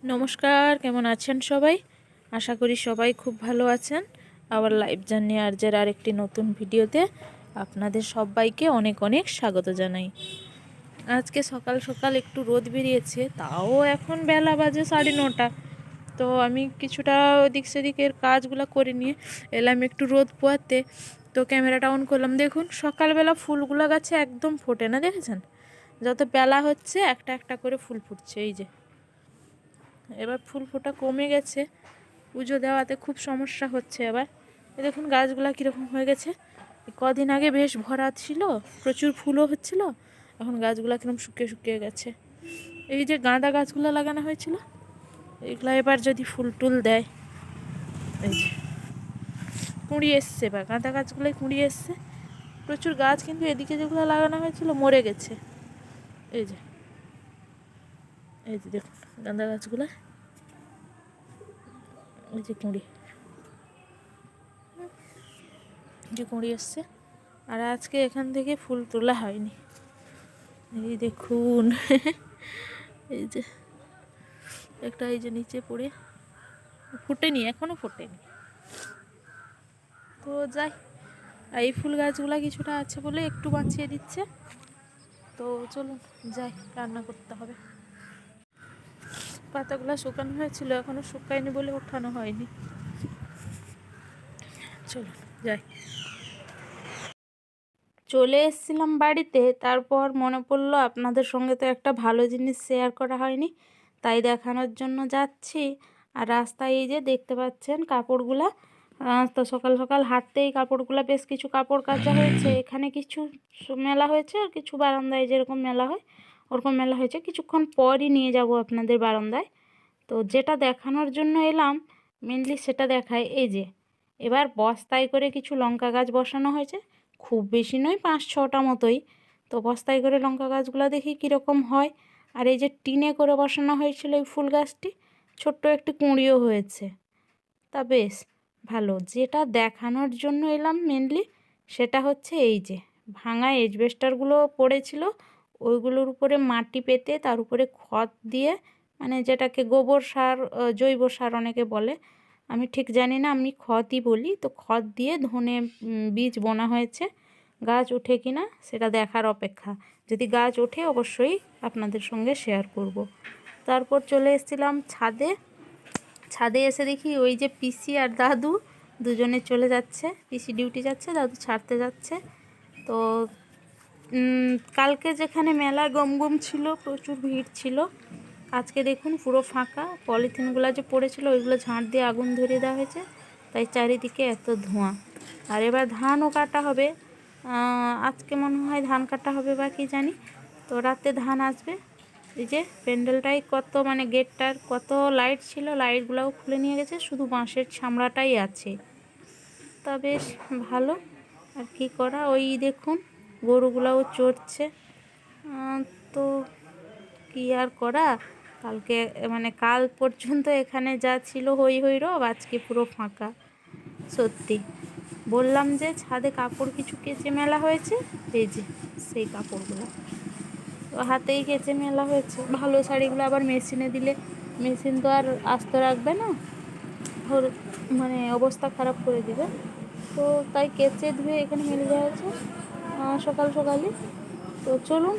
নমস্কার, কেমন আছেন সবাই? আশা করি সবাই খুব ভালো আছেন। আবার লাইভ জার্নি আরজের আরেকটি নতুন ভিডিওতে আপনাদের সবাইকে অনেক অনেক স্বাগত জানাই। আজকে সকাল সকাল একটু রোদ বেরিয়েছে, তাও এখন বেলা বাজে 9:30। তো আমি কিছুটা ওদিক সেদিকের কাজগুলো করে নিয়ে এলাম একটু রোদ পোয়াতে। তো ক্যামেরাটা অন করলাম, দেখুন সকালবেলা ফুলগুলো গাছে একদম ফোটে না, দেখেছেন? যত বেলা হচ্ছে একটা একটা করে ফুল ফুটছে। এই যে এবার ফুল ফোটা কমে গেছে, পুজো দেওয়াতে খুব সমস্যা হচ্ছে। এবার দেখুন গাছগুলা কীরকম হয়ে গেছে। কদিন আগে বেশ ভরা ছিল, প্রচুর ফুলও হচ্ছিল, এখন গাছগুলা কিরকম শুকিয়ে শুকিয়ে গেছে। এই যে গাঁদা গাছগুলো লাগানো হয়েছিল, এগুলো এবার যদি ফুল টুল দেয়, এই যে কুঁড়ি এসছে, বা গাঁদা গাছগুলোই কুঁড়ি এসছে প্রচুর। গাছ কিন্তু এদিকে যেগুলো লাগানো হয়েছিল মরে গেছে। এই যে এই যে দেখুন গাঁদা গাছগুলো, ওই যে কুঁড়ি কুঁড়ি এসছে। আর আজকে এখান থেকে ফুল তোলা হয়নি, এই দেখুন এই যে একটা, এই যে নিচে পড়ে ফোটেনি, এখনো ফোটেনি। তো যাই, এই ফুল গাছগুলা কিছুটা আছে বলে একটু বাঁচিয়ে দিচ্ছে। তো চলুন যাই, রান্না করতে হবে। পাতাগুলো শুকানো হয়েছিল, এখনো শুকায়নি বলে ওঠানো হয়নি। চলুন যাই। চলে এসেছিলাম বাড়িতে, তারপর মনে পড়লো আপনাদের সঙ্গে তো একটা ভালো জিনিস শেয়ার করা হয়নি, তাই দেখানোর জন্য যাচ্ছি। আর রাস্তায় এই যে দেখতে পাচ্ছেন কাপড়গুলা, তো সকাল সকাল হাঁটতেই কাপড়গুলা, বেশ কিছু কাপড় কাচা হয়েছে। এখানে কিছু মেলা হয়েছে, আর কিছু বারান্দায় যেরকম মেলা হয় ওরকম মেলা হয়েছে। কিছুক্ষণ পরই নিয়ে যাব আপনাদের বারান্দায়। তো যেটা দেখানোর জন্য এলাম মেনলি সেটা দেখায়। এই যে এবার বস্তায় করে কিছু লঙ্কা গাছ বসানো হয়েছে, খুব বেশি নয়, 5-6টা মতোই। তো বস্তায় করে লঙ্কা গাছগুলো দেখি কীরকম হয়। আর এই যে টিনে করে বসানো হয়েছিল এই ফুল গাছটি, ছোট্ট একটি কুঁড়িও হয়েছে। তা বেশ ভালো। যেটা দেখানোর জন্য এলাম মেনলি সেটা হচ্ছে এই যে ভাঙা এজবেস্টারগুলো পড়েছিল, ওইগুলোর উপরে মাটি পেতে তার উপরে খড় দিয়ে, মানে যেটাকে গোবর সার, জৈব সার অনেকে বলে, আমি ঠিক জানি না, আমি খড়ই বলি। তো খড় দিয়ে ধনে বীজ বোনা হয়েছে। গাছ ওঠে কি না সেটা দেখার অপেক্ষা। যদি গাছ ওঠে অবশ্যই আপনাদের সঙ্গে শেয়ার করব। তারপর চলে এসেছিলাম ছাদে। ছাদে এসে দেখি ওই যে পিসি আর দাদু দুজনে চলে যাচ্ছে। পিসি ডিউটি যাচ্ছে, দাদু ছাড়তে যাচ্ছে। তো কালকে যেখানে মেলা গমগম ছিল, প্রচুর ভিড় ছিল, আজকে দেখুন পুরো ফাঁকা। পলিথিনগুলো যে পড়েছিল ওইগুলো ঝাঁট দিয়ে আগুন ধরিয়ে দেওয়া হয়েছে, তাই চারিদিকে এত ধোঁয়া। আর এবার ধানও কাটা হবে, আজকে মনে হয় ধান কাটা হবে বা কি জানি। তো রাতে ধান আসবে। এই যে প্যান্ডেলটাই কত, মানে গেটটার কত লাইট ছিল, লাইটগুলোও খুলে নিয়ে গেছে, শুধু বাঁশের ছামড়াটাই আছে। তা বেশ ভালো। আর কি করা, ওই দেখুন গরুগুলাও চড়ছে। তো কি আর করা, কালকে মানে কাল পর্যন্ত এখানে যা ছিল হই হই রব, আজকে পুরো ফাঁকা। সত্যি বললাম যে ছাদে কাপড় কিছু কেচে মেলা হয়েছে, এই যে সেই কাপড়গুলো তো হাতেই কেচে মেলা হয়েছে। ভালো শাড়িগুলো আবার মেশিনে দিলে মেশিন তো আর আস্ত রাখবে না, ওর মানে অবস্থা খারাপ করে দিবে। তো তাই কেচে ধুয়ে এখানে মেলে দেওয়া হয়েছে সকাল সকালই। তো চলুন,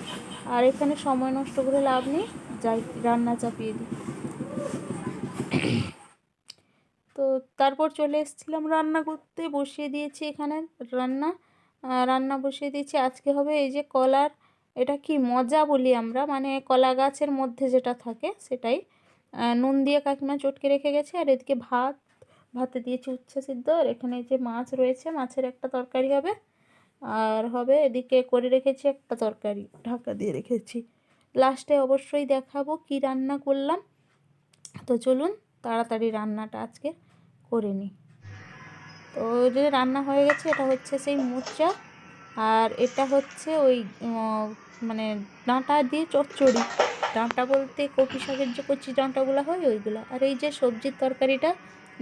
আর এখানে সময় নষ্ট করে লাভ নেই, যাই রান্না চাপিয়ে দিই। তো তারপর চলে এসেছিলাম রান্না করতে, বসিয়ে দিয়েছি এখানে রান্না। রান্না বসিয়ে দিয়েছি। আজকে হবে এই যে কলার, এটা কি মজা বলি আমরা, মানে কলা গাছের মধ্যে যেটা থাকে সেটাই, নুন দিয়ে কাকিমা চটকে রেখে গেছে। আর এদিকে ভাতে দিয়েছি উচ্ছে সিদ্ধ। আর এখানে যে মাছ রয়েছে, মাছের একটা তরকারি হবে। আর হবে এদিকে করে রেখেছি একটা তরকারি, ঢাকা দিয়ে রেখেছি। লাস্টে অবশ্যই দেখাবো কি রান্না করলাম। তো চলুন তাড়াতাড়ি রান্নাটা আজকে করে নিই। তো যে রান্না হয়ে গেছে, এটা হচ্ছে সেই মোচা, আর এটা হচ্ছে ওই মানে ডাঁটা দিয়ে চচ্চড়ি। ডাঁটা বলতে কপি শাকের যে কচি ডাঁটাগুলো হয় ওইগুলো। আর এই যে সবজির তরকারিটা,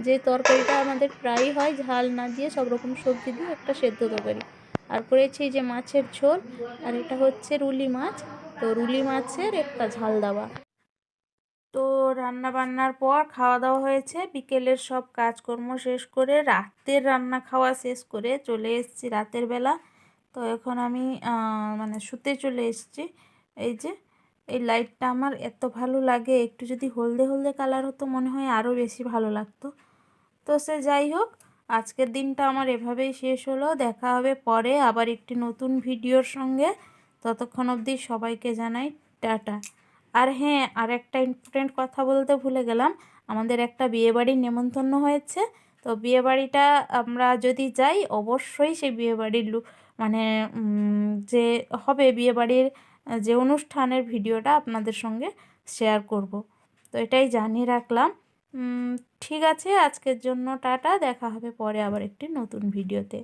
যে তরকারিটা আমাদের প্রায়ই হয় ঝাল না দিয়ে, সব রকম সবজি দিয়ে একটা সেদ্ধ তরকারি। আর করেছি যে মাছের ঝোল, আর এটা হচ্ছে রুলি মাছ, তো রুলি মাছের একটা ঝাল দেওয়া। তো রান্না বান্নার পর খাওয়া দাওয়া হয়েছে, বিকেলের সব কাজকর্ম শেষ করে রাতের রান্না খাওয়া শেষ করে চলে এসেছি রাতের বেলা। তো এখন আমি মানে শুতে চলে এসেছি। এই যে এই লাইটটা আমার এত ভালো লাগে, একটু যদি হলদে হলদে কালার হতো মনে হয় আরও বেশি ভালো লাগতো। তো সে যাই হোক, আজকের দিনটা আমার এভাবেই শেষ হলো। দেখা হবে পরে আবার একটি নতুন ভিডিওর সঙ্গে। ততক্ষণ অবধি সবাইকে জানাই টাটা। আর হ্যাঁ, আর একটা ইম্পর্টেন্ট কথা বলতে ভুলে গেলাম, আমাদের একটা বিয়েবাড়ির নেমন্তন্ন হয়েছে। তো বিয়েবাড়িটা আমরা যদি যাই অবশ্যই সেই বিয়েবাড়ির মানে যে হবে বিয়েবাড়ির যে অনুষ্ঠানের ভিডিওটা আপনাদের সঙ্গে শেয়ার করব। তো এটাই জানিয়ে রাখলাম। ঠিক আছে, আজকের জন্য টাটা। দেখা হবে পরে আবার একটি নতুন ভিডিওতে।